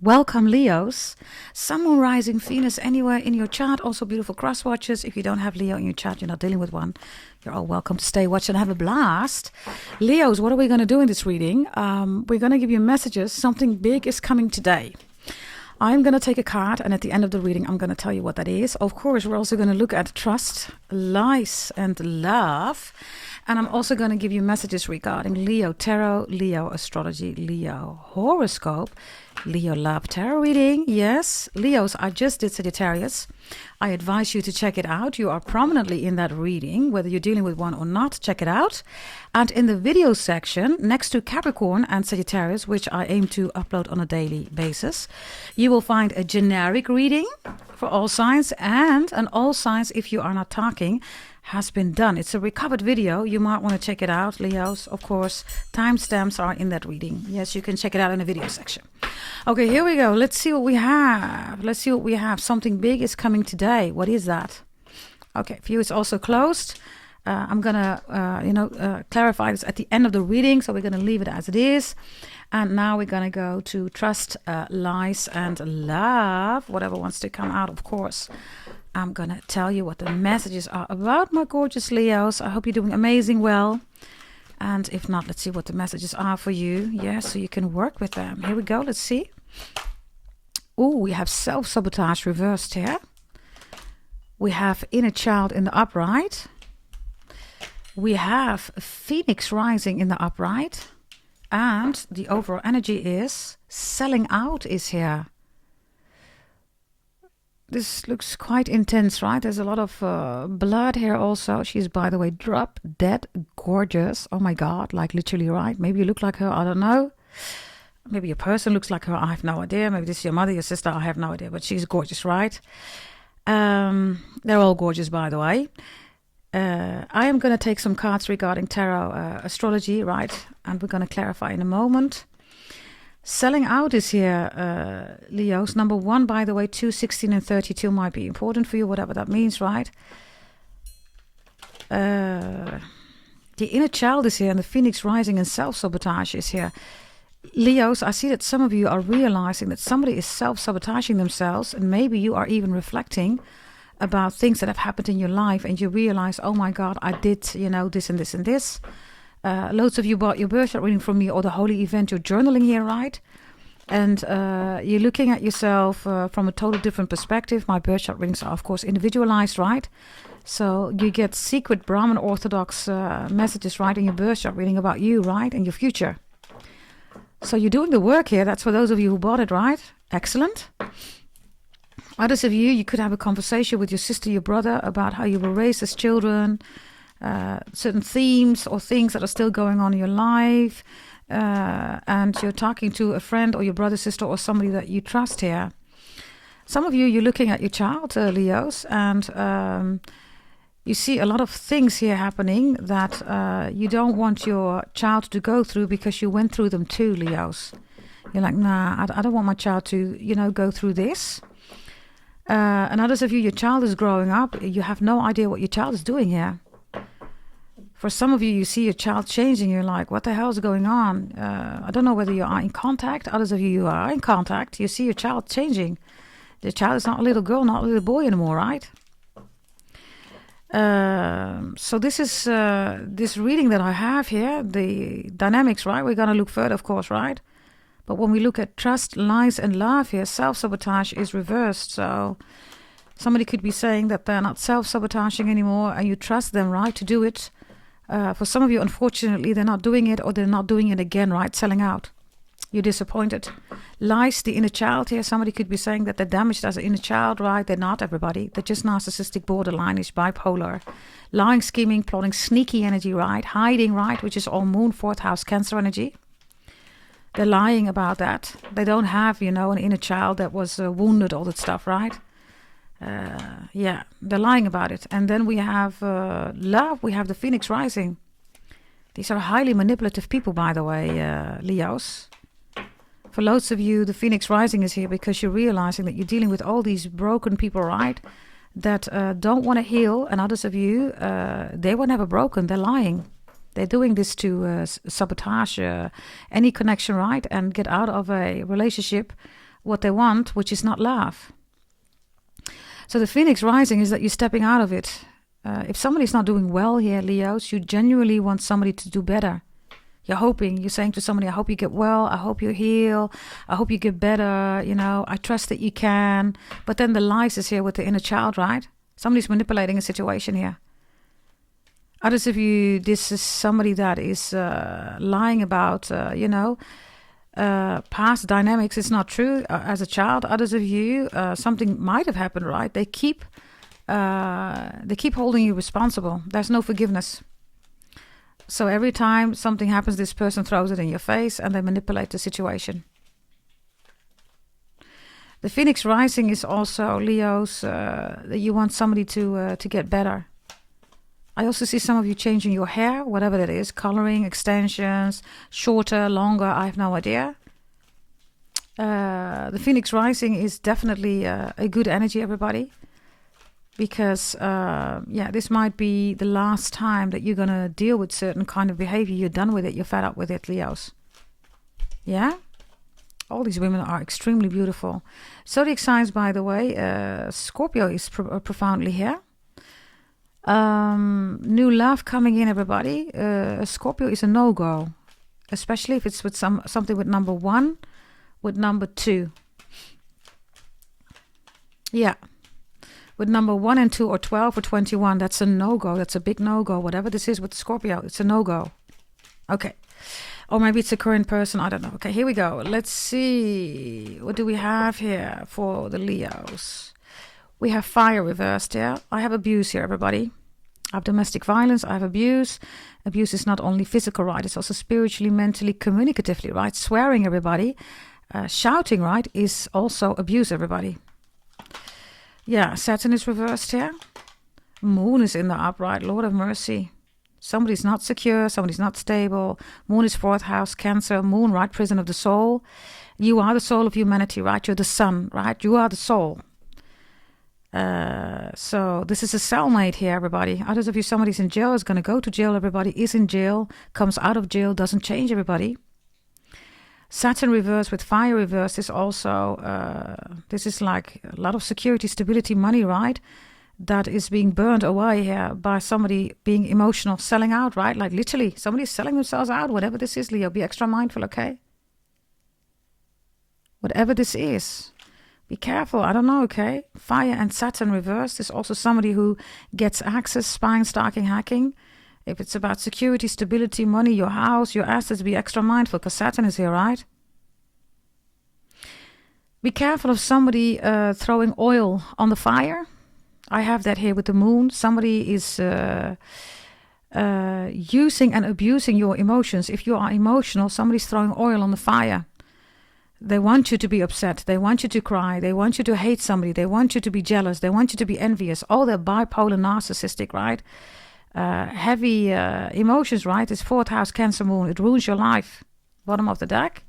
Welcome, Leos. Sun, Moon, Rising, Venus, anywhere in your chart. Also beautiful cross watchers. If you don't have Leo in your chart, you're not dealing with one. You're all welcome to stay, watch, and have a blast. Leos, what are we going to do in this reading? We're going to give you messages. Something big is coming today. I'm going to take a card, and at the end of the reading, I'm going to tell you what that is. Of course, we're also going to look at trust, lies, and love. And I'm also going to give you messages regarding Leo Tarot, Leo Astrology, Leo Horoscope, Leo Love Tarot reading. Yes, Leos, I just did Sagittarius. I advise you to check it out. You are prominently in that reading, whether you're dealing with one or not, check it out. And in the video section, next to Capricorn and Sagittarius, which I aim to upload on a daily basis, you will find a generic reading for all signs and an all signs if you are not talking has been done. It's a recovered video. You might want to check it out, Leos. Of course, timestamps are in that reading. Yes, you can check it out in the video section. Okay, here we go. Let's see what we have. Let's see what we have. Something big is coming today. What is that? Okay, view is also closed. I'm gonna, clarify this at the end of the reading. So we're gonna leave it as it is. And now we're gonna go to trust, lies, and love. Whatever wants to come out, of course. I'm going to tell you what the messages are about, my gorgeous Leos. I hope you're doing amazing well. And if not, let's see what the messages are for you. Yeah, so you can work with them. Here we go. Let's see. Oh, we have self-sabotage reversed here. We have inner child in the upright. We have Phoenix rising in the upright. And the overall energy is selling out is here. This looks quite intense, right? There's a lot of blood here also. She's, by the way, drop dead gorgeous. Oh my God, like literally, right? Maybe you look like her, I don't know. Maybe your person looks like her, I have no idea. Maybe this is your mother, your sister, I have no idea. But she's gorgeous, right? They're all gorgeous, by the way. I am going to take some cards regarding tarot astrology, right? And we're going to clarify in a moment. Selling out is here, Leos. Number 1, by the way, 2, 16, and 32 might be important for you, whatever that means, right? The inner child is here, and the Phoenix rising and self-sabotage is here. Leos, I see that some of you are realizing that somebody is self-sabotaging themselves, and maybe you are even reflecting about things that have happened in your life, and you realize, oh my God, I did, this and this and this. Loads of you bought your birth chart reading from me or the holy event. You're journaling here, right? And you're looking at yourself from a total different perspective. My birth chart readings are, of course, individualized, right? So you get secret Brahmin Orthodox messages, right, in your birth chart reading about you, right, and your future. So you're doing the work here. That's for those of you who bought it, right? Excellent. Others of you could have a conversation with your sister, your brother about how you were raised as children, certain themes or things that are still going on in your life, and you're talking to a friend or your brother, sister, or somebody that you trust here. Some of you, you're looking at your child, Leos, and you see a lot of things here happening that you don't want your child to go through because you went through them too, Leos. You're like, nah, I don't want my child to, go through this. And others of you, your child is growing up. You have no idea what your child is doing here. For some of you, you see your child changing. You're like, what the hell is going on? I don't know whether you are in contact. Others of you are in contact. You see your child changing. The child is not a little girl, not a little boy anymore, right? So this is this reading that I have here, the dynamics, right? We're going to look further, of course, right? But when we look at trust, lies, and love here, self-sabotage is reversed. So somebody could be saying that they're not self-sabotaging anymore and you trust them, right, to do it. For some of you, unfortunately, they're not doing it or they're not doing it again, right? Selling out. You're disappointed. Lies, the inner child here. Somebody could be saying that they're damaged as an inner child, right? They're not, everybody. They're just narcissistic, borderline-ish, bipolar. Lying, scheming, plotting, sneaky energy, right? Hiding, right? Which is all moon, 4th house, Cancer energy. They're lying about that. They don't have, an inner child that was wounded, all that stuff, right? They're lying about it. And then we have love. We have the Phoenix rising. These are highly manipulative people, by the way, Leos. For loads of you, the Phoenix rising is here because you're realizing that you're dealing with all these broken people, right? That don't want to heal. And others of you, they were never broken. They're lying. They're doing this to sabotage any connection, right? And get out of a relationship what they want, which is not love. So the Phoenix rising is that you're stepping out of it. If somebody's not doing well here, Leos, you genuinely want somebody to do better. You're hoping, you're saying to somebody, I hope you get well, I hope you heal, I hope you get better, you know, I trust that you can. But then the lies is here with the inner child, right? Somebody's manipulating a situation here. Others of you, this is somebody that is lying about, past dynamics. It's not true as a child. Others of you, something might have happened, right? They keep holding you responsible. There's no forgiveness. So every time something happens, this person throws it in your face and they manipulate the situation. The Phoenix rising is also, Leos, that you want somebody to get better. I also see some of you changing your hair, whatever that is, coloring, extensions, shorter, longer, I have no idea. The Phoenix rising is definitely a good energy, everybody. Because, this might be the last time that you're going to deal with certain kind of behavior. You're done with it. You're fed up with it, Leos. Yeah? All these women are extremely beautiful. Zodiac signs, by the way, Scorpio is profoundly here. New love coming in, everybody. Scorpio is a no-go. Especially if it's with something with number 1, with number 2. Yeah. With number 1 and 2 or 12 or 21, that's a no-go. That's a big no-go. Whatever this is with Scorpio, it's a no-go. Okay. Or maybe it's a current person. I don't know. Okay, here we go. Let's see. What do we have here for the Leos? We have fire reversed here. I have abuse here, everybody. I have domestic violence. I have abuse. Abuse is not only physical, right? It's also spiritually, mentally, communicatively, right? Swearing, everybody. Shouting, right, is also abuse, everybody. Yeah, Saturn is reversed here. Moon is in the upright. Lord of mercy. Somebody's not secure. Somebody's not stable. Moon is 4th house, Cancer. Moon, right, prison of the soul. You are the soul of humanity, right? You're the sun, right? You are the soul. So this is a cellmate here, everybody. Others of you, somebody's in jail, is going to go to jail, everybody. Is in jail, comes out of jail, doesn't change, everybody. Saturn reverse with fire reverse is also, this is like a lot of security, stability, money, right? That is being burned away here by somebody being emotional, selling out, right? Like literally, somebody's selling themselves out, whatever this is, Leo. Be extra mindful, okay? Whatever this is, be careful. I don't know, okay? Fire and Saturn reverse is also somebody who gets access, spying, stalking, hacking. If it's about security, stability, money, your house, your assets, be extra mindful because Saturn is here, right? Be careful of somebody throwing oil on the fire. I have that here with the moon. Somebody is using and abusing your emotions. If you are emotional, somebody's throwing oil on the fire. They want you to be upset. They want you to cry. They want you to hate somebody. They want you to be jealous. They want you to be envious. Oh, they're bipolar, narcissistic, right? Heavy emotions, right? It's 4th house, Cancer moon. It ruins your life. Bottom of the deck.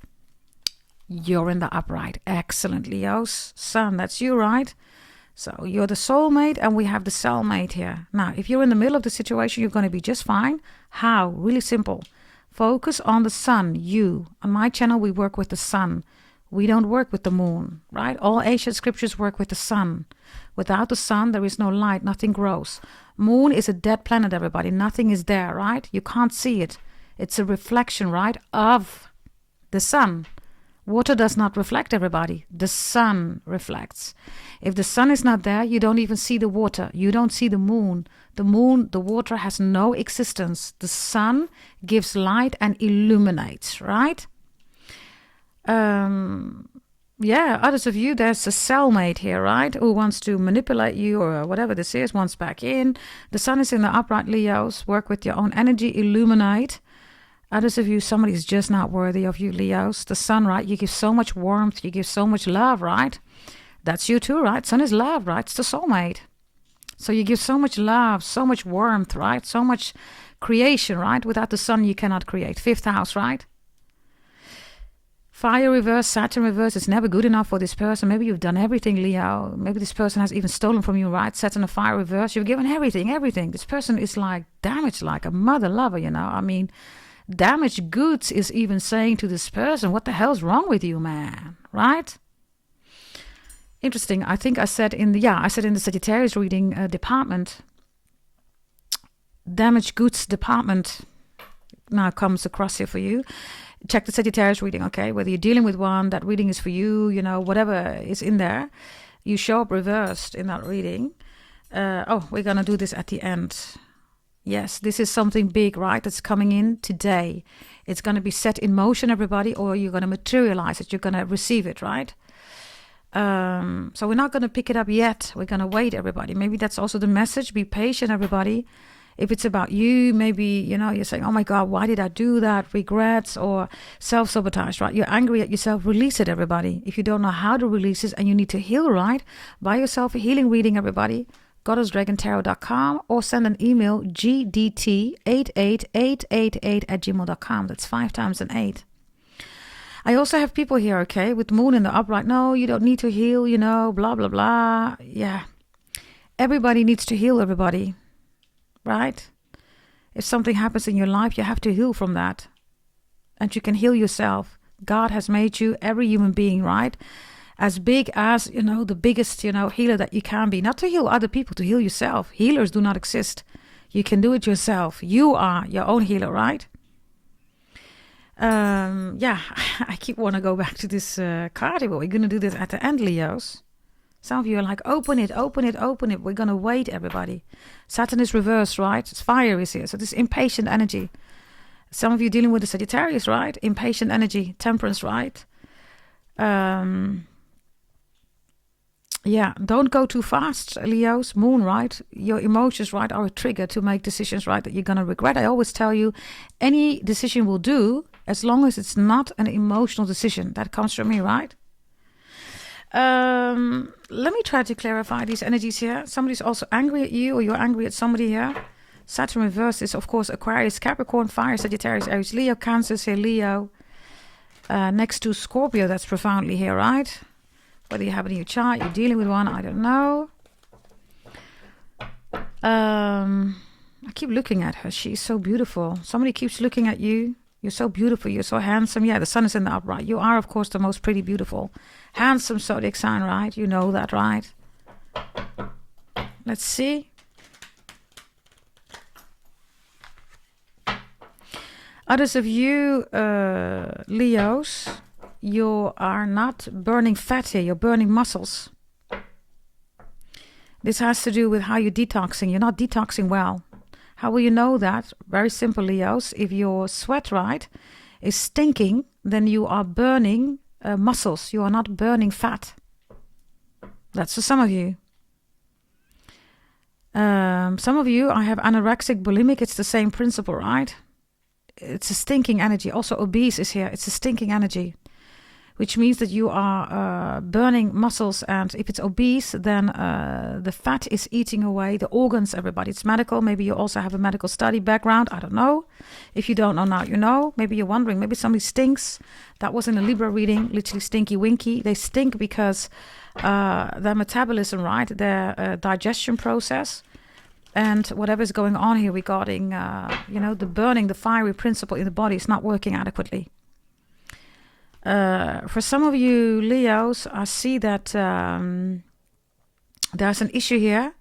You're in the upright. Excellent, Leos. Sun, that's you, right? So you're the soulmate and we have the cellmate here. Now, if you're in the middle of the situation, you're going to be just fine. How? Really simple. Focus on the sun, you. On my channel, we work with the sun. We don't work with the moon, right? All ancient scriptures work with the sun. Without the sun, there is no light. Nothing grows. Moon is a dead planet, everybody. Nothing is there, right? You can't see it. It's a reflection, right, of the sun. Water does not reflect, everybody. The sun reflects. If the sun is not there, you don't even see the water. You don't see the moon. The moon, the water has no existence. The sun gives light and illuminates, right? Others of you, there's a cellmate here, right? Who wants to manipulate you or whatever this is, wants back in. The sun is in the upright, Leos. Work with your own energy, illuminate. Others of you, somebody's just not worthy of you, Leos. The sun, right? You give so much warmth. You give so much love, right? That's you too, right? Sun is love, right? It's the soulmate. So you give so much love, so much warmth, right? So much creation, right? Without the sun, you cannot create. 5th house, right? Fire reverse, Saturn reverse is never good enough for this person. Maybe you've done everything, Leo. Maybe this person has even stolen from you, right? Saturn and fire reverse. You've given everything. This person is like damaged, like a mother lover, you know. I mean, damaged goods is even saying to this person, what the hell's wrong with you, man? Right? Interesting. I think I said in the Sagittarius reading department, damaged goods department now comes across here for you. Check the Sagittarius reading, okay? Whether you're dealing with one, that reading is for you, you know, whatever is in there. You show up reversed in that reading. We're going to do this at the end. Yes, this is something big, right? That's coming in today. It's going to be set in motion, everybody, or you're going to materialize it. You're going to receive it, right? So we're not going to pick it up yet. We're going to wait, everybody. Maybe that's also the message. Be patient, everybody. If it's about you, maybe, you know, you're saying, oh my God, why did I do that? Regrets or self-sabotage, right? You're angry at yourself. Release it, everybody. If you don't know how to release it and you need to heal, right? Buy yourself a healing reading, everybody. goddessdragontarot.com or send an email gdt88888@gmail.com. That's 5 times an 8. I also have people here, okay, with moon in the upright. No, you don't need to heal, you know, blah, blah, blah. Yeah. Everybody needs to heal, everybody. Right? If something happens in your life, you have to heal from that. And you can heal yourself. God has made you, every human being, right? As big as, you know, the biggest, you know, healer that you can be. Not to heal other people, to heal yourself. Healers do not exist. You can do it yourself. You are your own healer, right? I keep want to go back to this card, but we're going to do this at the end, Leos. Some of you are like, open it, open it, open it. We're going to wait, everybody. Saturn is reversed, right? It's fire is here. So this impatient energy. Some of you dealing with the Sagittarius, right? Impatient energy, temperance, right? Don't go too fast, Leos. Moon, right? Your emotions, right, are a trigger to make decisions, right, that you're going to regret. I always tell you, any decision will do as long as it's not an emotional decision. That comes from me, right? Let me try to clarify these energies here. Somebody's also angry at you, or you're angry at somebody here. Saturn reverse is, of course, Aquarius, Capricorn, Fire, Sagittarius, Aries, Leo, Cancer here, Leo. Next to Scorpio, that's profoundly here, right? Whether you have it in your chart, you're dealing with one, I don't know. I keep looking at her. She's so beautiful. Somebody keeps looking at you. You're so beautiful. You're so handsome. Yeah, the sun is in the upright. You are, of course, the most pretty, beautiful, handsome zodiac sign, right? You know that, right? Let's see. Others of you, Leos, you are not burning fat here. You're burning muscles. This has to do with how you're detoxing. You're not detoxing well. How will you know that? Very simple, Leos. If your sweat, right, is stinking, then you are burning muscles. You are not burning fat. That's for some of you. Some of you, I have anorexic, bulimic. It's the same principle, right? It's a stinking energy. Also, obese is here. It's a stinking energy, which means that you are burning muscles. And if it's obese, then the fat is eating away the organs, everybody. It's medical. Maybe you also have a medical study background. I don't know. If you don't know now, you know. Maybe you're wondering, maybe somebody stinks. That was in a Libra reading, literally stinky winky. They stink because their metabolism, right, their digestion process, and whatever is going on here regarding, the burning, the fiery principle in the body is not working adequately. For some of you Leos, I see that there's an issue here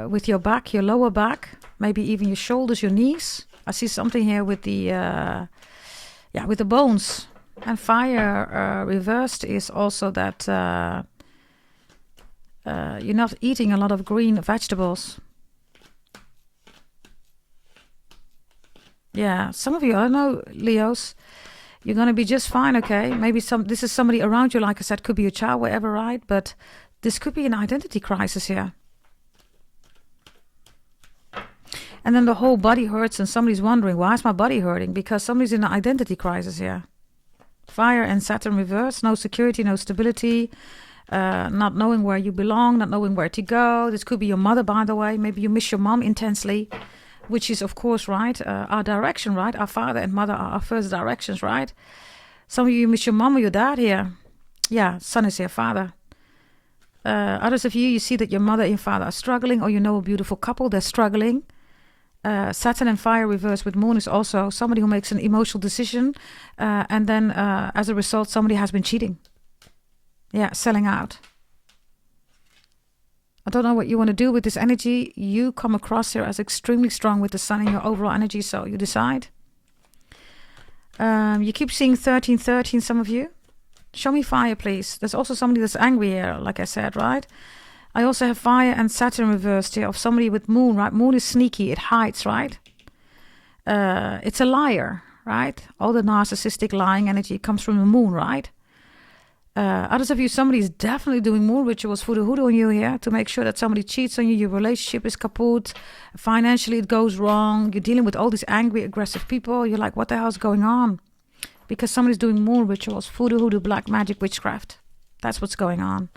with your back, your lower back, maybe even your shoulders, your knees. I see something here with the with the bones. And fire reversed is also that you're not eating a lot of green vegetables. Yeah, some of you, I don't know, Leos, you're going to be just fine, okay? Maybe this is somebody around you, like I said, could be a child, whatever, right? But this could be an identity crisis here. And then the whole body hurts and somebody's wondering, why is my body hurting? Because somebody's in an identity crisis here. Fire and Saturn reverse, no security, no stability, not knowing where you belong, not knowing where to go. This could be your mother, by the way. Maybe you miss your mom intensely, which is, of course, right, our direction, right? Our father and mother are our first directions, right? Some of you miss your mom or your dad here. Yeah, son is here, father. Others of you, you see that your mother and your father are struggling, or you know a beautiful couple, they're struggling. Saturn and fire reverse with moon is also somebody who makes an emotional decision, and then as a result, somebody has been cheating. Yeah, selling out. I don't know what you want to do with this energy. You come across here as extremely strong with the sun in your overall energy, so you decide. You keep seeing 1313, some of you. Show me fire, please. There's also somebody that's angry here, like I said, right? I also have fire and Saturn reversed here of somebody with moon, right? Moon is sneaky. It hides, right? It's a liar, right? All the narcissistic lying energy comes from the moon, right? Others of you, somebody is definitely doing more rituals voodoo hoodoo on you here to make sure that somebody cheats on you, your relationship is kaput, financially it goes wrong, you're dealing with all these angry, aggressive people, you're like, what the hell is going on? Because somebody's doing more rituals, voodoo hoodoo, black magic, witchcraft. That's what's going on.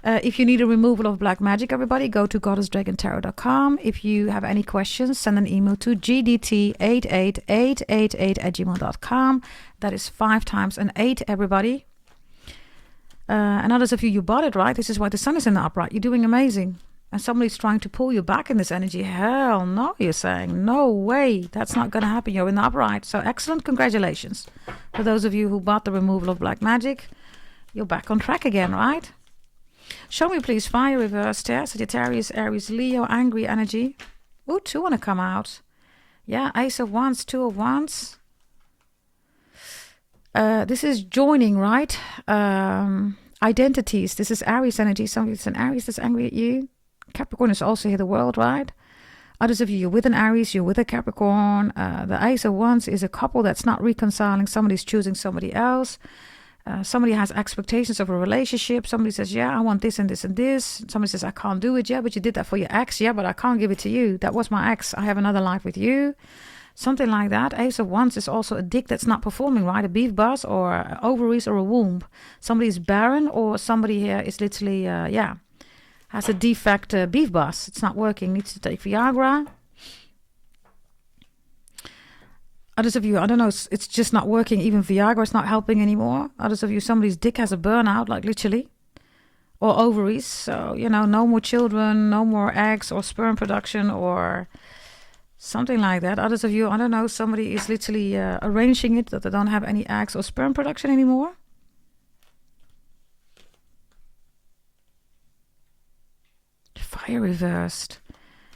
If you need a removal of black magic, everybody, go to goddessdragontarot.com. If you have any questions, send an email to gdt88888@gmail.com. That is 5 times an 8, everybody. And others of you, you bought it, right? This is why the sun is in the upright. You're doing amazing. And somebody's trying to pull you back in this energy. Hell no, you're saying. No way. That's not going to happen. You're in the upright. So excellent. Congratulations. For those of you who bought the removal of black magic, you're back on track again, right? Show me, please, fire reversed here. Sagittarius, Aries, Leo, angry energy. Ooh, 2 want to come out. Yeah, Ace of Wands, 2 of Wands. This is joining, right? Identities. This is Aries energy. Somebody's an Aries that's angry at you. Capricorn is also here, the world, right? Others of you, you're with an Aries, you're with a Capricorn. The Ace of Wands is a couple that's not reconciling. Somebody's choosing somebody else. Somebody has expectations of a relationship. Somebody says, yeah, I want this and this and this. Somebody says, I can't do it. Yeah, but you did that for your ex. Yeah, but I can't give it to you. That was my ex. I have another life with you. Something like that. Ace of Wands is also a dick that's not performing, right? A beef buzz or ovaries or a womb. Somebody is barren, or somebody here is literally, has a defect beef buzz. It's not working. Needs to take Viagra. Others of you, I don't know, it's just not working. Even Viagra is not helping anymore. Others of you, somebody's dick has a burnout, like literally. Or ovaries. So, no more children, no more eggs or sperm production or something like that. Others of you, I don't know, somebody is literally arranging it that they don't have any eggs or sperm production anymore. Fire reversed.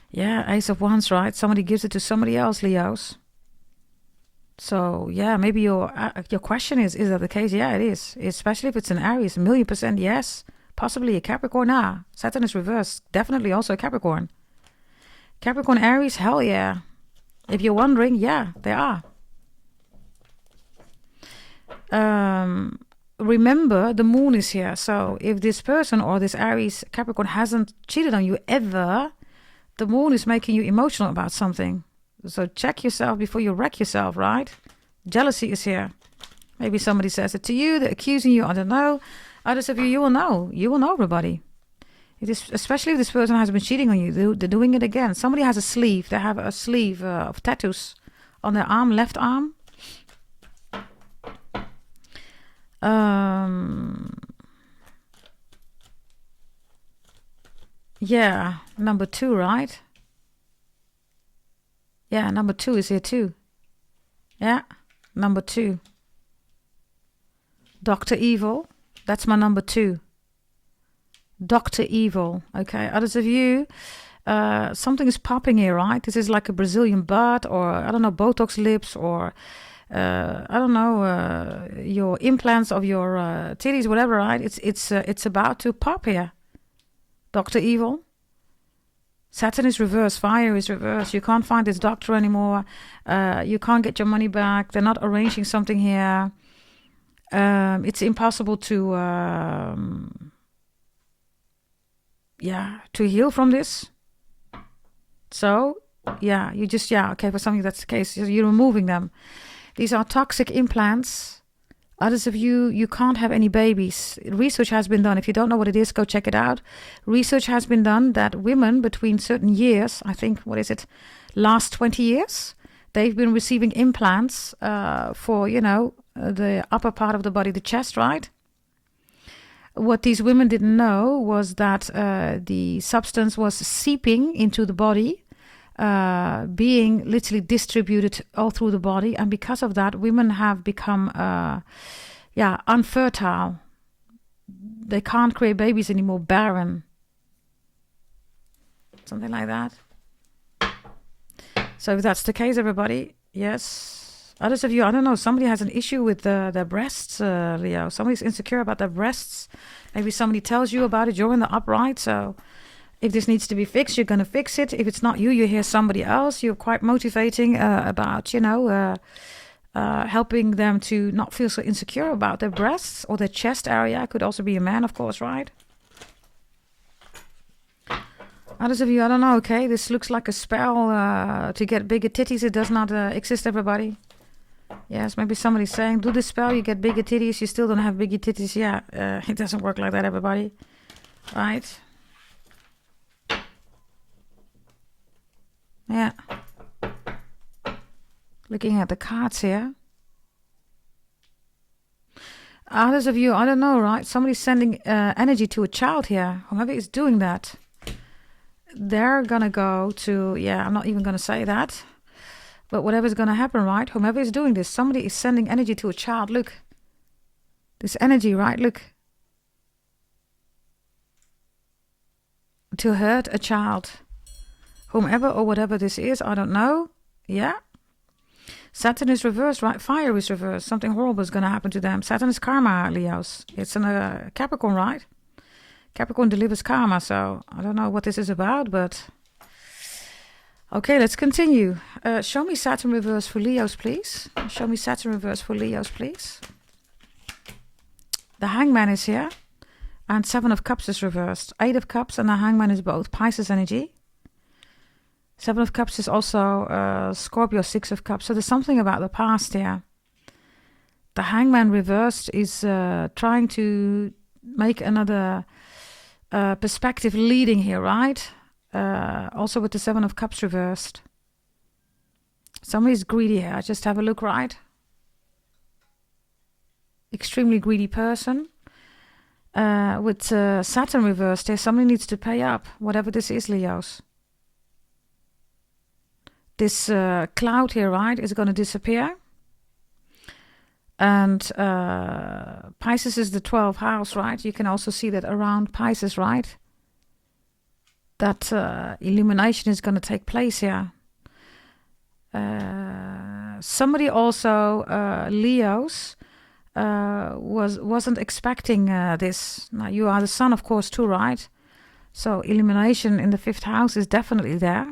Yeah, Ace of Wands, right? Somebody gives it to somebody else, Leos. So, yeah, maybe your question is that the case? Yeah, it is. Especially if it's an Aries, 1,000,000% yes. Possibly a Capricorn. Nah, Saturn is reversed. Definitely also a Capricorn. Capricorn, Aries, hell yeah. If you're wondering, yeah, they are. Remember, the moon is here. So if this person or this Aries Capricorn hasn't cheated on you ever, the moon is making you emotional about something. So check yourself before you wreck yourself, right? Jealousy is here. Maybe somebody says it to you. They're accusing you. I don't know. Others of you, you will know. You will know, everybody. It is, especially if this person has been cheating on you. They're doing it again. Somebody has a sleeve. They have a sleeve of tattoos on their arm, left arm. Yeah, number 2, right? Yeah, number 2 is here too. Yeah, number 2. Dr. Evil. That's my number 2. Dr. Evil. Okay, others of you, something is popping here, right? This is like a Brazilian butt, or I don't know, Botox lips, or I don't know, your implants of your titties, whatever, right? It's about to pop here. Dr. Evil. Saturn is reversed. Fire is reversed. You can't find this doctor anymore. You can't get your money back. They're not arranging something here. It's impossible to heal from this. So, yeah, you just, okay, for something that's the case, you're removing them. These are toxic implants. Others of you, you can't have any babies. Research has been done. If you don't know what it is, go check it out. Research has been done that women between certain years, I think, last 20 years, they've been receiving implants for, the upper part of the body, the chest, right? What these women didn't know was that the substance was seeping into the body, being literally distributed all through the body, and because of that, women have become unfertile. they can't create babies anymore, barren. Something like that. So if that's the case, everybody, yes. Others of you, I don't know, somebody has an issue with their breasts, Leo. Somebody's insecure about their breasts. Maybe somebody tells you about it. You're in the upright, so if this needs to be fixed, you're going to fix it. If it's not you, you hear somebody else. You're quite motivating about, helping them to not feel so insecure about their breasts or their chest area. Could also be a man, of course, right? Others of you, I don't know, okay? This looks like a spell to get bigger titties. It does not exist, everybody. Yes, maybe somebody's saying, do this spell, you get bigger titties. You still don't have bigger titties. Yeah, it doesn't work like that, everybody. Right? Yeah. Looking at the cards here. Others of you, I don't know, right? Somebody's sending energy to a child here. Whoever is doing that. They're gonna go to, I'm not even gonna say that. But whatever's gonna happen, right? Whomever is doing this, somebody is sending energy to a child. Look. This energy, right? Look. To hurt a child. Whomever or whatever this is, I don't know. Yeah. Saturn is reversed, right? Fire is reversed. Something horrible is going to happen to them. Saturn is karma, Leos. It's a Capricorn, right? Capricorn delivers karma, so I don't know what this is about, but... Okay, let's continue. Show me Saturn reverse for Leos, please. Show me Saturn reverse for Leos, please. The Hangman is here. And 7 of Cups is reversed. 8 of Cups and the Hangman is both Pisces energy. 7 of Cups is also Scorpio, 6 of Cups. So there's something about the past here. The Hangman reversed is trying to make another perspective leading here, right? Also with the 7 of Cups reversed. Somebody's greedy here. Just have a look, right? Extremely greedy person. With Saturn reversed here, somebody needs to pay up. Whatever this is, Leos. This cloud here, right, is going to disappear. And Pisces is the 12th house, right? You can also see that around Pisces, right? That illumination is going to take place here. Somebody also, Leos, wasn't expecting this. Now, you are the sun, of course, too, right? So illumination in the 5th house is definitely there.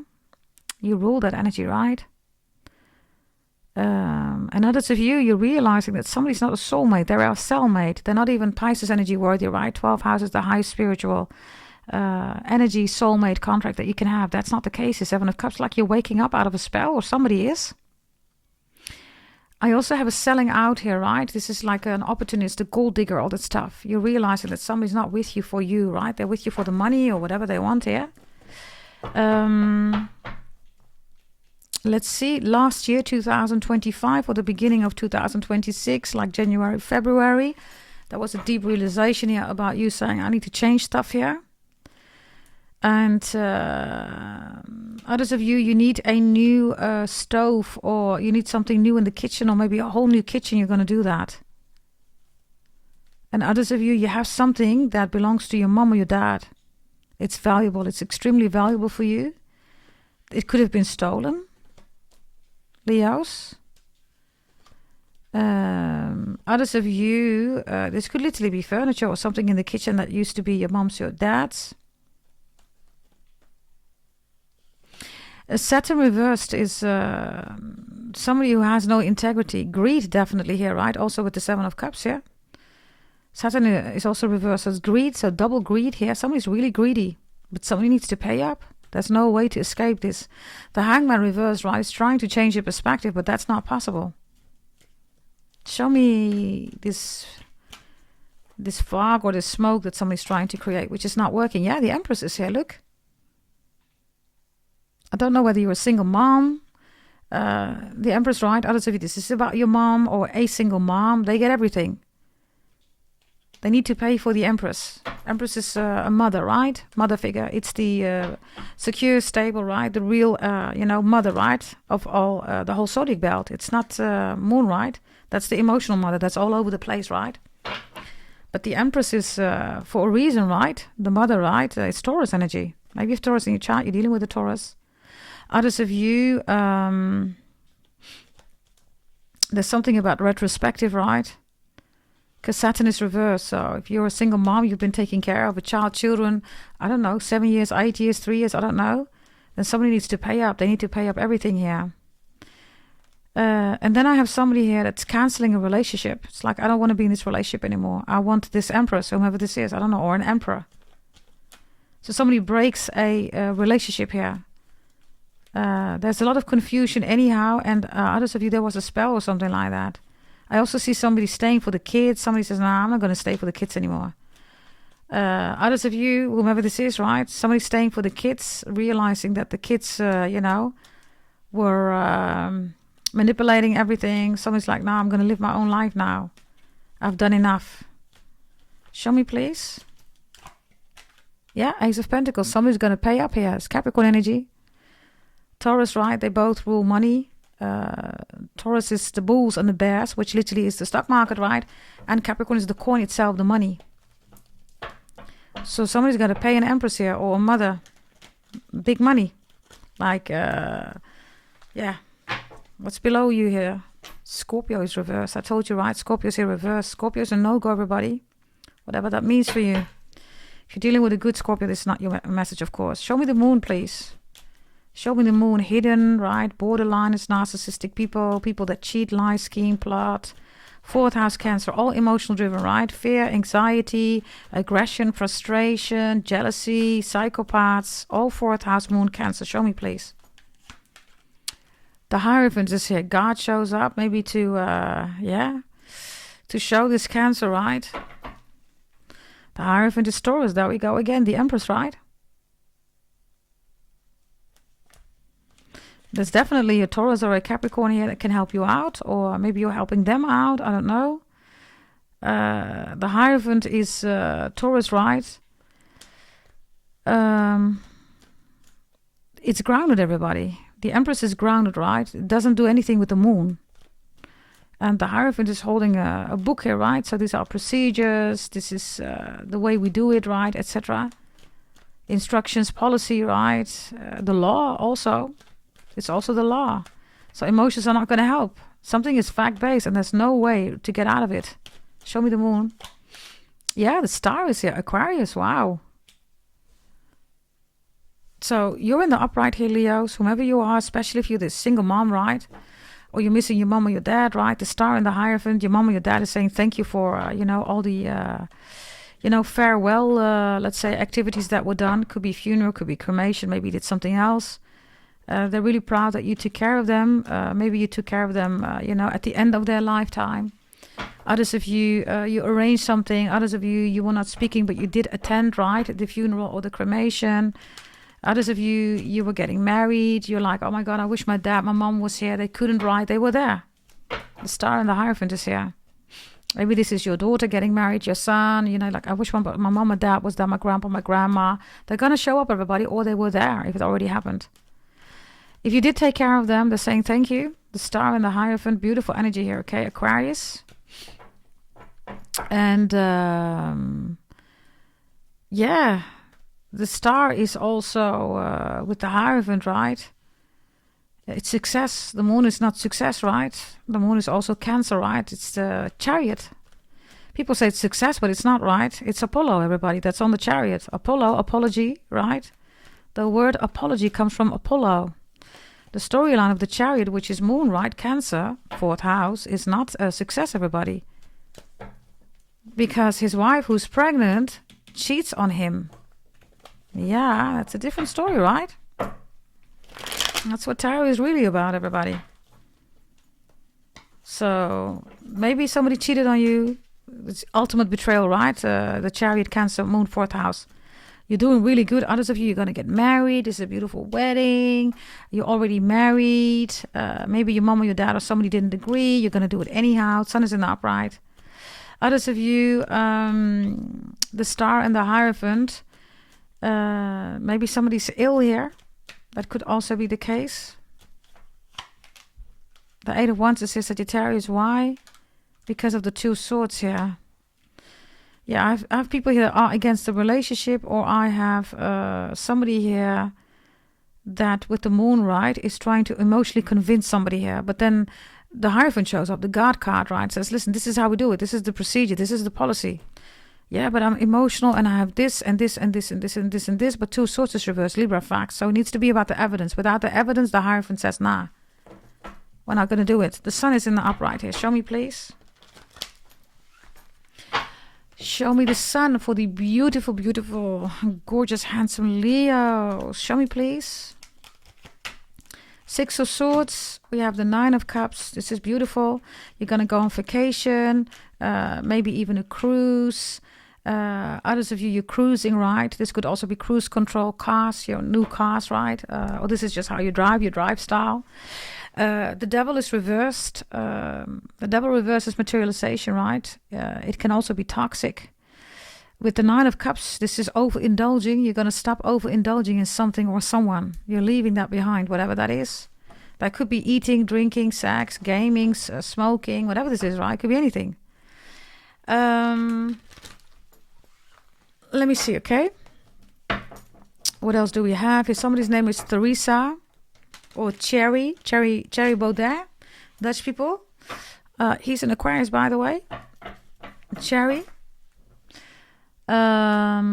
You rule that energy, right? And others of you, you're realizing that somebody's not a soulmate. They're a cellmate. They're not even Pisces energy worthy, right? 12th house is the highest spiritual energy soulmate contract that you can have. That's not the case. The 7 of Cups, like you're waking up out of a spell, or somebody is. I also have a selling out here, right? This is like an opportunist, a gold digger, all that stuff. You're realizing that somebody's not with you for you, right? They're with you for the money or whatever they want here. Let's see, last year, 2025, or the beginning of 2026, like January, February, there was a deep realization here about you saying, I need to change stuff here. And others of you, you need a new stove, or you need something new in the kitchen, or maybe a whole new kitchen, you're going to do that. And others of you, you have something that belongs to your mom or your dad. It's valuable. It's extremely valuable for you. It could have been stolen. Leos. Others of you, this could literally be furniture or something in the kitchen that used to be your mom's or dad's. Saturn reversed is somebody who has no integrity. Greed definitely here, right? Also with the 7 of Cups here. Saturn is also reversed as greed, so double greed here. Somebody's really greedy, but somebody needs to pay up. There's no way to escape this. The Hangman reverse, right, is trying to change your perspective, but that's not possible. Show me this fog or this smoke that somebody's trying to create, which is not working. Yeah, the Empress is here, look. I don't know whether you're a single mom. The Empress, right, others of you, this is about your mom or a single mom. They get everything. They need to pay for the Empress. Empress is a mother, right? Mother figure. It's the secure, stable, right? The real, mother, right? Of all, the whole zodiac belt. It's not moon, right? That's the emotional mother. That's all over the place, right? But the Empress is for a reason, right? The mother, right? It's Taurus energy. Maybe if Taurus in your chart, you're dealing with the Taurus. Others of you, there's something about retrospective, right? Because Saturn is reversed. So if you're a single mom, you've been taking care of a child, children, I don't know, 7 years, 8 years, 3 years, I don't know. Then somebody needs to pay up. They need to pay up everything here. And then I have somebody here that's canceling a relationship. It's like, I don't want to be in this relationship anymore. I want this Empress, whomever this is, I don't know, or an Emperor. So somebody breaks a relationship here. There's a lot of confusion anyhow, and others of you, there was a spell or something like that. I also see somebody staying for the kids. Somebody says, nah, I'm not going to stay for the kids anymore. Others of you, whomever this is, right? Somebody staying for the kids, realizing that the kids, were manipulating everything. Somebody's like, nah, I'm going to live my own life now. I've done enough. Show me, please. Yeah, Ace of Pentacles. Somebody's going to pay up here. It's Capricorn energy. Taurus, right? They both rule money. Taurus is the bulls and the bears, which literally is the stock market, right? And Capricorn is the coin itself, the money. So somebody's going to pay an Empress here or a mother. Big money. Like, yeah. What's below you here? Scorpio is reversed. I told you, right? Scorpio's here reversed. Scorpio's a no-go, everybody. Whatever that means for you. If you're dealing with a good Scorpio, this is not your message, of course. Show me the moon, please. Show me the moon. Hidden, right? Borderline is narcissistic people. People that cheat, lie, scheme, plot. 4th house Cancer. All emotional driven, right? Fear, anxiety, aggression, frustration, jealousy, psychopaths. All 4th house moon Cancer. Show me, please. The Hierophant is here. God shows up maybe to, to show this Cancer, right? The Hierophant is Taurus. There we go again. The Empress, right? There's definitely a Taurus or a Capricorn here that can help you out. Or maybe you're helping them out. I don't know. The Hierophant is Taurus, right? It's grounded, everybody. The Empress is grounded, right? It doesn't do anything with the moon. And the Hierophant is holding a book here, right? So these are procedures. This is the way we do it, right? Etc. Instructions, policy, right? The law also. It's also the law. So emotions are not going to help. Something is fact-based and there's no way to get out of it. Show me the moon. Yeah, the star is here. Aquarius, wow. So you're in the upright here, Leos. Whomever you are, especially if you're the single mom, right? Or you're missing your mom or your dad, right? The star and the Hierophant, your mom or your dad is saying thank you for, all the, farewell, let's say, activities that were done. Could be funeral, could be cremation. Maybe you did something else. They're really proud that you took care of them. Maybe you took care of them, at the end of their lifetime. Others of you, you arranged something. Others of you, you were not speaking, but you did attend, right? The funeral or the cremation. Others of you, you were getting married. You're like, oh my God, I wish my dad, my mom was here. They couldn't, right? They were there. The star and the Hierophant is here. Maybe this is your daughter getting married, your son. Like, I wish my mom and dad was there, my grandpa, my grandma. They're going to show up, everybody, or they were there if it already happened. If you did take care of them, they're saying thank you. The star and the Hierophant, beautiful energy here, okay? Aquarius. And, the star is also with the Hierophant, right? It's success. The moon is not success, right? The moon is also Cancer, right? It's the Chariot. People say it's success, but it's not, right? It's Apollo, everybody. That's on the Chariot. Apollo, apology, right? The word apology comes from Apollo. The storyline of the Chariot, which is moon, right? Cancer, 4th house, is not a success, everybody. Because his wife, who's pregnant, cheats on him. Yeah, that's a different story, right? That's what tarot is really about, everybody. So maybe somebody cheated on you. It's ultimate betrayal, right? The Chariot, Cancer, moon, 4th house. You're doing really good. Others of you, you're going to get married. It's a beautiful wedding. You're already married. Maybe your mom or your dad or somebody didn't agree. You're going to do it anyhow. Sun is in the upright. Others of you, the star and the Hierophant. Maybe somebody's ill here. That could also be the case. The 8 of Wands is Sagittarius. Why? Because of the 2 swords here. Yeah, I have people here that are against the relationship, or I have somebody here that with the moon, right, is trying to emotionally convince somebody here. But then the Hierophant shows up, the God card, right, says, listen, this is how we do it. This is the procedure. This is the policy. Yeah, but I'm emotional and I have this and this and this and this and this and this. But 2 of Swords is reversed, Libra facts. So it needs to be about the evidence. Without the evidence, the Hierophant says, nah, we're not going to do it. The Sun is in the upright here. Show me, please. Show me the Sun for the beautiful, beautiful, gorgeous, handsome Leo. Show me, please. 6 of Swords. We have the 9 of Cups. This is beautiful. You're going to go on vacation, maybe even a cruise. Others of you, you're cruising, right? This could also be cruise control cars, your new cars, right? Or this is just how you drive, your drive style. The Devil is reversed. The Devil reverses materialization, right? It can also be toxic. With the 9 of Cups, this is overindulging. You're going to stop overindulging in something or someone. You're leaving that behind, whatever that is. That could be eating, drinking, sex, gaming, smoking, whatever this is, right? It could be anything. Let me see, okay? What else do we have? Here, somebody's name is Teresa or Cherry Baudet, Dutch people. He's an Aquarius, by the way. Cherry. Or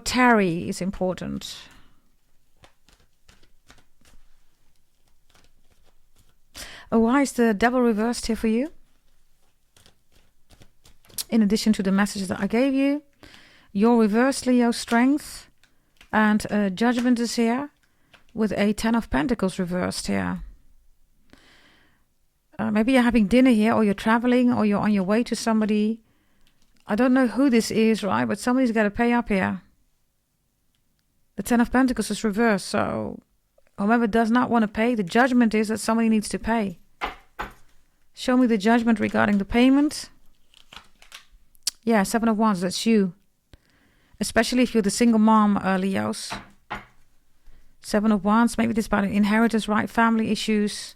Terry is important. Why is the Devil reversed here for you? In addition to the messages that I gave you, your reverse Leo strength and Judgment is here with a 10 of Pentacles reversed here. Maybe you're having dinner here, or you're traveling, or you're on your way to somebody. I don't know who this is, right? But somebody's got to pay up here. The 10 of Pentacles is reversed, so whoever does not want to pay, the judgment is that somebody needs to pay. Show me the judgment regarding the payment. Yeah, 7 of Wands, that's you. Especially if you're the single mom, Leos. 7 of Wands, maybe this is about an inheritance, right? Family issues.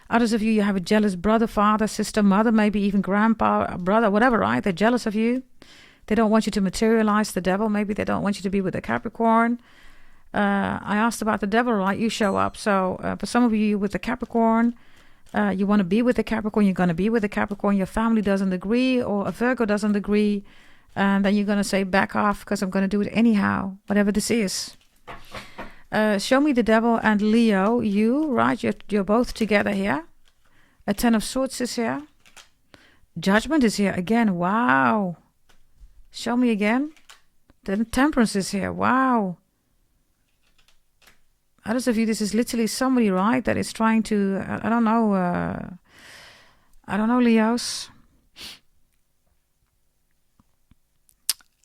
Others of you, you have a jealous brother, father, sister, mother, maybe even grandpa, brother, whatever, right? They're jealous of you. They don't want you to materialize the Devil. Maybe they don't want you to be with a Capricorn. I asked about the Devil, right? You show up. So for some of you with the Capricorn, you want to be with the Capricorn, you're going to be with the Capricorn. Your family doesn't agree, or a Virgo doesn't agree. And then you're going to say, back off, because I'm going to do it anyhow, whatever this is. Show me the Devil and Leo, you, right? You're both together here. A 10 of Swords is here. Judgment is here again. Wow. Show me again. The Temperance is here. Wow. Others of you, this is literally somebody, right, that is trying to, I don't know, Leos.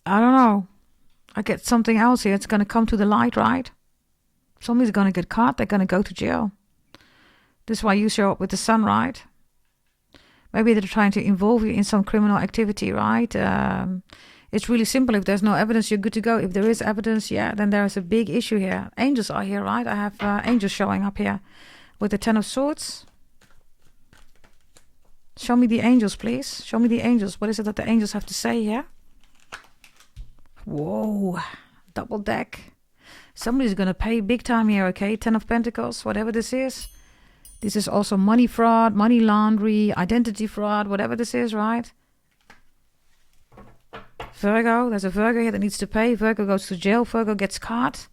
I don't know. I get something else here. It's going to come to the light, right? Somebody's going to get caught. They're going to go to jail. This is why you show up with the Sun, right? Maybe they're trying to involve you in some criminal activity, right? It's really simple. If there's no evidence, you're good to go. If there is evidence, yeah, then there is a big issue here. Angels are here, right? I have angels showing up here with the 10 of Swords. Show me the angels, please. Show me the angels. What is it that the angels have to say here? Whoa, double deck. Somebody's going to pay big time here, okay? 10 of Pentacles, whatever this is. This is also money fraud, money laundry, identity fraud, whatever this is, right? Virgo, there's a Virgo here that needs to pay. Virgo goes to jail. Virgo gets caught.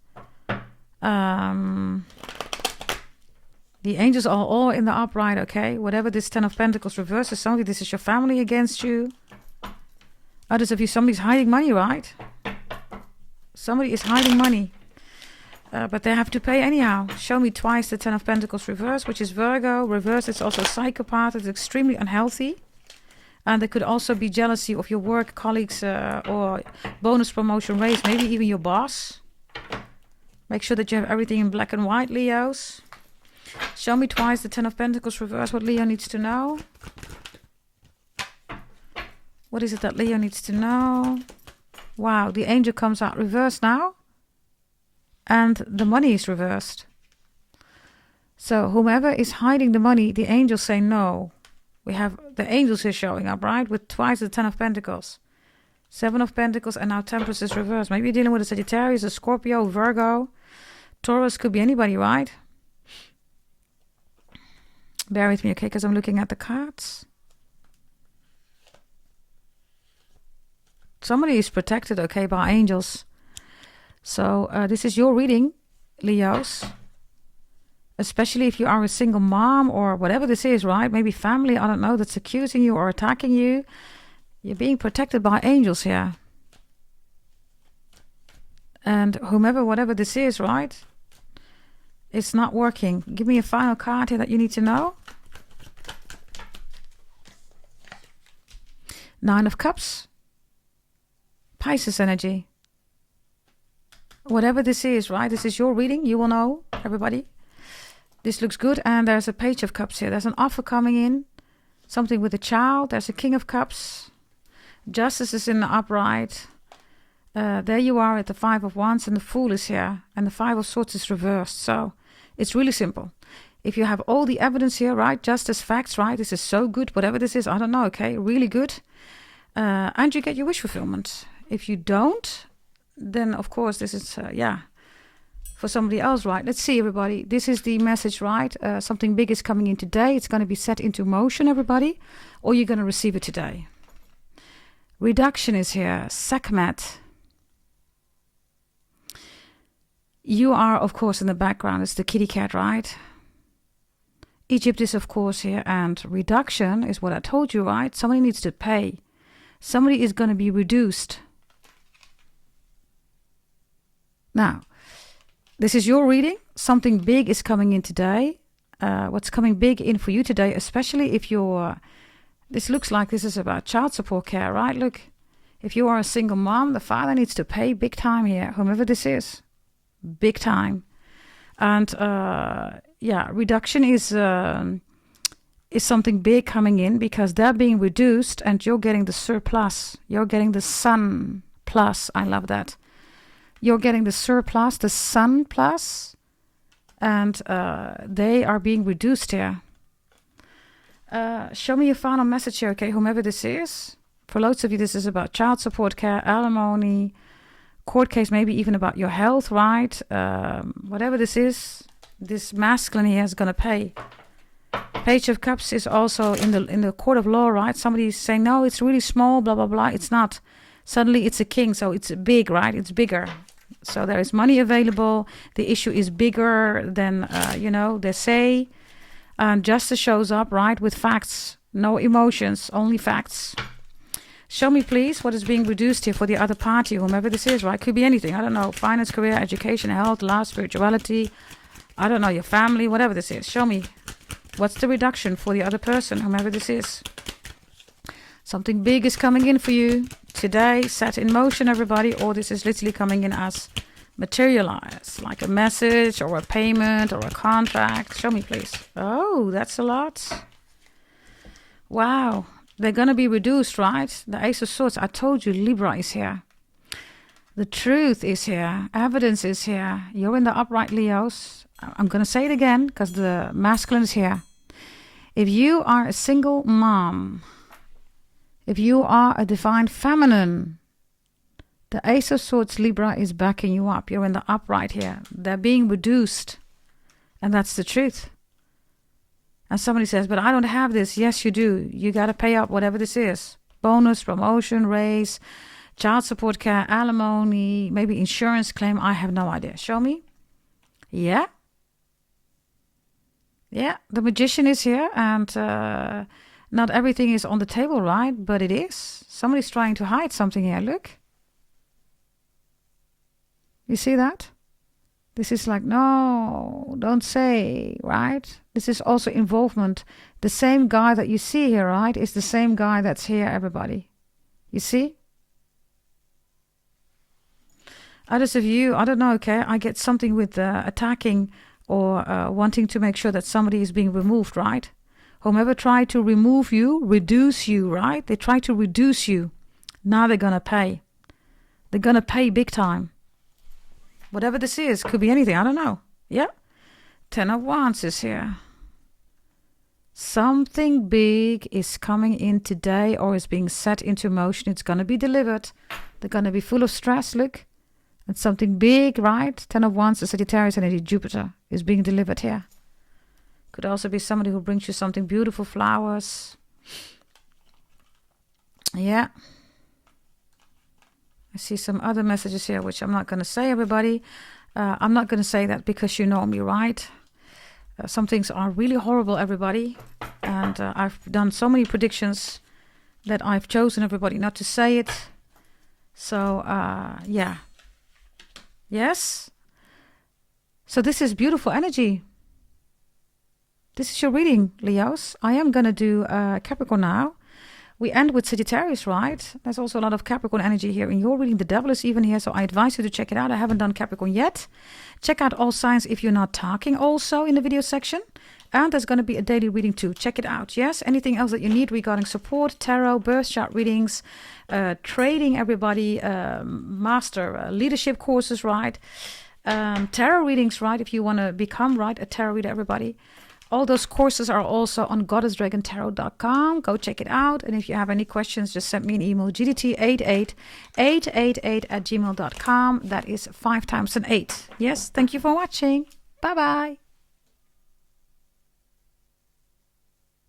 The angels are all in the upright, okay? Whatever this 10 of Pentacles reverses, somebody, this is your family against you. Others of you, somebody's hiding money, right? Somebody is hiding money. But they have to pay anyhow. Show me twice the 10 of Pentacles reverse, which is Virgo. Reverse, it's also a psychopath. It's extremely unhealthy. And there could also be jealousy of your work colleagues or bonus promotion raise, maybe even your boss. Make sure that you have everything in black and white, Leos. Show me twice the 10 of Pentacles reverse, what Leo needs to know. What is it that Leo needs to know? Wow, the angel comes out reversed now. And the money is reversed. So whomever is hiding the money, the angels say no. We have the angels here showing up, right? With twice the 10 of Pentacles. Seven of Pentacles, and now Temperance is reversed. Maybe you're dealing with a Sagittarius, a Scorpio, Virgo, Taurus, could be anybody, right? Bear with me, okay, because I'm looking at the cards. Somebody is protected, okay, by angels. So this is your reading, Leos. Especially if you are a single mom or whatever this is, right? Maybe family, I don't know, that's accusing you or attacking you. You're being protected by angels here. And whomever, whatever this is, right? It's not working. Give me a final card here that you need to know. Nine of Cups. Pisces energy. Whatever this is, right? This is your reading. You will know, everybody. This looks good. And there's a Page of Cups here. There's an offer coming in. Something with a child. There's a King of Cups. Justice is in the upright. There you are at the Five of Wands, and the Fool is here. And the Five of Swords is reversed. So it's really simple. If you have all the evidence here, right? Justice, facts, right? This is so good. Whatever this is, I don't know, okay? Really good. And you get your wish fulfillment. If you don't, then of course this is, for somebody else, right? Let's see, everybody. This is the message, right? Something big is coming in today. It's going to be set into motion, everybody. Or you're going to receive it today. Reduction is here. Sekhmet. You are, of course, in the background. It's the kitty cat, right? Egypt is, of course, here. And reduction is what I told you, right? Somebody needs to pay. Somebody is going to be reduced. Now, this is your reading. Something big is coming in today. What's coming big in for you today, especially if you're... This looks like this is about child support care, right? Look, if you are a single mom, the father needs to pay big time here, whomever this is. Big time. And, reduction is something big coming in because they're being reduced and you're getting the surplus. You're getting the sun plus. I love that. You're getting the surplus, the sun plus, and they are being reduced here. Show me a final message here, okay, whomever this is. For loads of you, this is about child support care, alimony, court case, maybe even about your health, right? Whatever this is, this masculine here is going to pay. Page of Cups is also in the court of law, right? Somebody is saying, no, it's really small, blah, blah, blah. It's not. Suddenly it's a king, so it's big, right? It's bigger. So there is money available. The issue is bigger than, they say. And justice shows up, right, with facts. No emotions, only facts. Show me, please, what is being reduced here for the other party, whomever this is, right? Could be anything. I don't know. Finance, career, education, health, love, spirituality. I don't know, your family, whatever this is. Show me. What's the reduction for the other person, whomever this is? Something big is coming in for you today. Set in motion, everybody. Or this is literally coming in as materialized, like a message or a payment or a contract. Show me, please. Oh, that's a lot. Wow. They're going to be reduced, right? The Ace of Swords. I told you Libra is here. The truth is here. Evidence is here. You're in the upright, Leos. I'm going to say it again because the masculine is here. If you are a single mom, if you are a divine feminine, the Ace of Swords, Libra, is backing you up. You're in the upright here. They're being reduced. And that's the truth. And somebody says, but I don't have this. Yes, you do. You got to pay up whatever this is. Bonus, promotion, raise, child support care, alimony, maybe insurance claim. I have no idea. Show me. Yeah. Yeah, the Magician is here. And not everything is on the table, right? But it is. Somebody's trying to hide something here. Look. You see that? This is like, no, don't say, right? This is also involvement. The same guy that you see here, right, is the same guy that's here, everybody. You see? Others of you, I don't know, okay, I get something with attacking or wanting to make sure that somebody is being removed, right? Whomever tried to remove you, reduce you, right? They try to reduce you. Now they're going to pay. They're going to pay big time. Whatever this is, could be anything, I don't know. Yeah? 10 of Wands is here. Something big is coming in today or is being set into motion. It's going to be delivered. They're going to be full of stress, look. It's something big, right? 10 of Wands, the Sagittarius energy, Jupiter, is being delivered here. Could also be somebody who brings you something beautiful, flowers. Yeah. I see some other messages here, which I'm not going to say, everybody. I'm not going to say that because you know me, right? Some things are really horrible, everybody. And I've done so many predictions that I've chosen, everybody, not to say it. So, yeah. Yes. So this is beautiful energy. This is your reading, Leos. I am going to do Capricorn now. We end with Sagittarius, right? There's also a lot of Capricorn energy here in your reading. The devil is even here, so I advise you to check it out. I haven't done Capricorn yet. Check out all signs if you're not talking also in the video section. And there's going to be a daily reading too. Check it out, yes? Anything else that you need regarding support, tarot, birth chart readings, trading, everybody, master leadership courses, right? Tarot readings, right? If you want to become, right, a tarot reader, everybody. All those courses are also on goddessdragontarot.com. Go check it out. And if you have any questions, just send me an email, gdt88888@gmail.com. That is 5 times an 8. Yes, thank you for watching. Bye-bye.